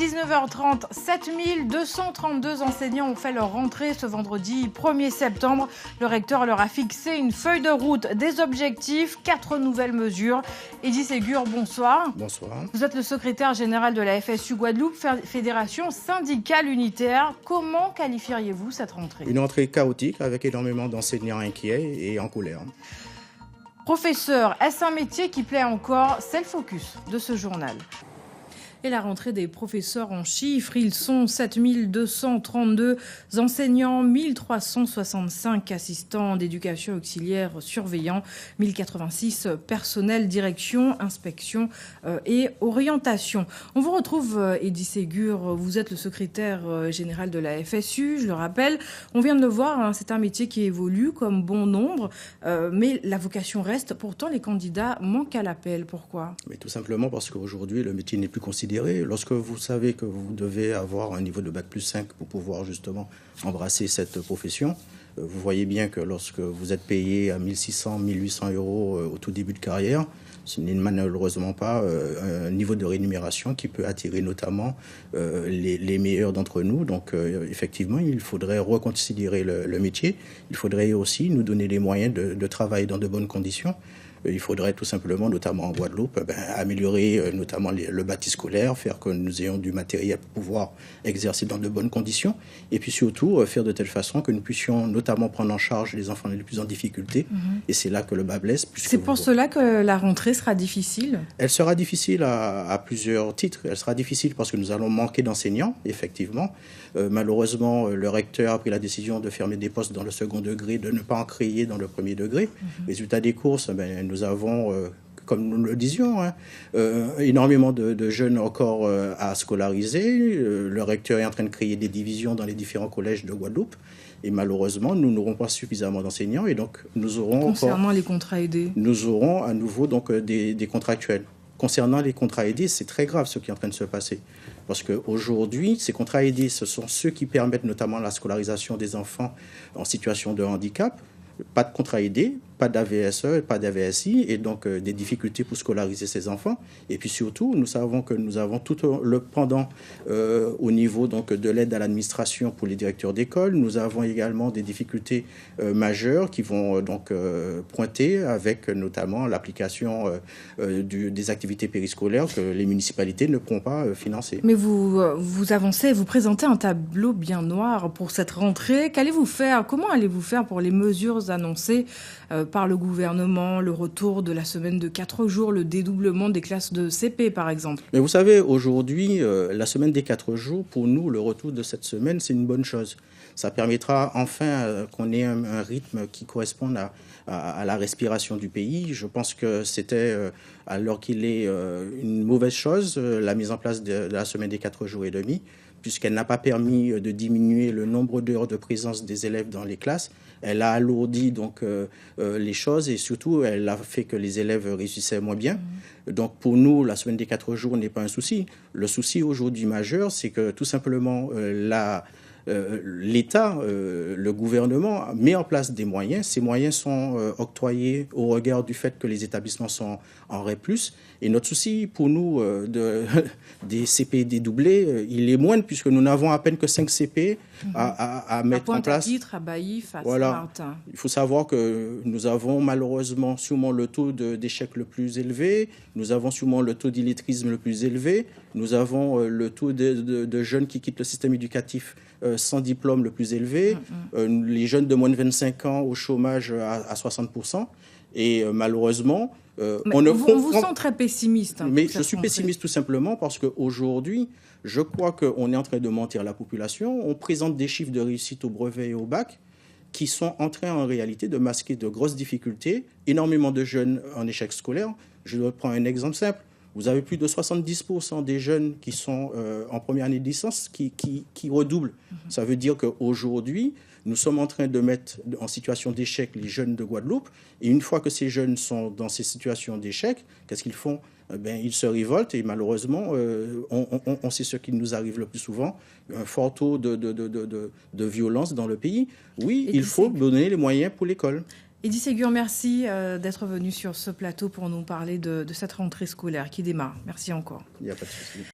19h30, 7232 enseignants ont fait leur rentrée ce vendredi 1er septembre. Le recteur leur a fixé une feuille de route, des objectifs, 4 nouvelles mesures. Eddy Ségur, bonsoir. Bonsoir. Vous êtes le secrétaire général de la FSU Guadeloupe, Fédération syndicale unitaire. Comment qualifieriez-vous cette rentrée? Une rentrée chaotique avec énormément d'enseignants inquiets et en colère. Professeur, est-ce un métier qui plaît encore? C'est le focus de ce journal. Et la rentrée des professeurs en chiffres, ils sont 7232 enseignants, 1365 assistants d'éducation auxiliaire surveillants, 1086 personnels direction, inspection et orientation. On vous retrouve, Eddy Ségur, vous êtes le secrétaire général de la FSU, je le rappelle. On vient de le voir, hein, c'est un métier qui évolue comme bon nombre, mais la vocation reste. Pourtant, les candidats manquent à l'appel. Pourquoi? Mais tout simplement parce qu'aujourd'hui, le métier n'est plus considéré. Lorsque vous savez que vous devez avoir un niveau de Bac+5 pour pouvoir justement embrasser cette profession, vous voyez bien que lorsque vous êtes payé à 1600, 1800 euros au tout début de carrière, ce n'est malheureusement pas un niveau de rémunération qui peut attirer notamment les meilleurs d'entre nous. Donc effectivement, il faudrait reconsidérer le métier. Il faudrait aussi nous donner les moyens de travailler dans de bonnes conditions. Il faudrait tout simplement, notamment en Guadeloupe, améliorer notamment le bâti scolaire, faire que nous ayons du matériel pour pouvoir exercer dans de bonnes conditions, et puis surtout faire de telle façon que nous puissions notamment prendre en charge les enfants les plus en difficulté. Et c'est là que le bas blesse. C'est pour cela que la rentrée sera difficile? Elle sera difficile à plusieurs titres. Elle sera difficile parce que nous allons manquer d'enseignants, effectivement. Malheureusement, le recteur a pris la décision de fermer des postes dans le second degré, de ne pas en créer dans le premier degré. Résultat des courses, nous avons, comme nous le disions, énormément de jeunes encore à scolariser. Le recteur est en train de créer des divisions dans les différents collèges de Guadeloupe. Et malheureusement, nous n'aurons pas suffisamment d'enseignants. Et donc, nous aurons concernant les contrats aidés, nous aurons à nouveau donc, des contractuels. Concernant les contrats aidés, c'est très grave ce qui est en train de se passer. Parce qu'aujourd'hui, ces contrats aidés, ce sont ceux qui permettent notamment la scolarisation des enfants en situation de handicap. Pas de contrat aidé, pas d'AVSE, pas d'AVSI, et donc des difficultés pour scolariser ces enfants. Et puis surtout, nous savons que nous avons tout le pendant au niveau donc, de l'aide à l'administration pour les directeurs d'école. Nous avons également des difficultés majeures qui vont donc pointer avec notamment l'application des activités périscolaires que les municipalités ne pourront pas financer. Mais vous avancez, vous présentez un tableau bien noir pour cette rentrée. Qu'allez-vous faire? Comment allez-vous faire pour les mesures annoncées par le gouvernement, le retour de la semaine de 4 jours, le dédoublement des classes de CP par exemple? Mais vous savez, aujourd'hui, la semaine des 4 jours, pour nous, le retour de cette semaine, c'est une bonne chose. Ça permettra enfin qu'on ait un rythme qui corresponde à la respiration du pays. Je pense que c'était, alors qu'il est une mauvaise chose, la mise en place de la semaine des 4 jours et demi, puisqu'elle n'a pas permis de diminuer le nombre d'heures de présence des élèves dans les classes. Elle a alourdi donc les choses et surtout, elle a fait que les élèves réussissaient moins bien. Donc pour nous, la semaine des 4 jours n'est pas un souci. Le souci aujourd'hui majeur, c'est que tout simplement l'État, le gouvernement met en place des moyens. Ces moyens sont octroyés au regard du fait que les établissements sont en REP+. Et notre souci pour nous des CP dédoublés, il est moindre puisque nous n'avons à peine que 5 CP à mettre en place. Pointe-à-Pitre, à Baïf, à voilà. Saint-Martin. Il faut savoir que nous avons malheureusement sûrement le taux d'échec le plus élevé, nous avons sûrement le taux d'illettrisme le plus élevé, nous avons le taux de jeunes qui quittent le système éducatif sans diplôme le plus élevé, les jeunes de moins de 25 ans au chômage à 60%. Et malheureusement, on vous sent très pessimiste. Mais je suis pessimiste tout simplement parce qu'aujourd'hui, je crois qu'on est en train de mentir à la population. On présente des chiffres de réussite au brevet et au bac qui sont en train en réalité de masquer de grosses difficultés. Énormément de jeunes en échec scolaire. Je dois prendre un exemple simple. Vous avez plus de 70% des jeunes qui sont en première année de licence qui redoublent. Ça veut dire qu'aujourd'hui, nous sommes en train de mettre en situation d'échec les jeunes de Guadeloupe. Et une fois que ces jeunes sont dans ces situations d'échec, qu'est-ce qu'ils font? Ils se révoltent et malheureusement, on sait ce qui nous arrive le plus souvent, un fort taux de violence dans le pays. Oui, il faut donner les moyens pour l'école. Eddy Ségur, merci d'être venu sur ce plateau pour nous parler de cette rentrée scolaire qui démarre. Merci encore. Il n'y a pas de souci.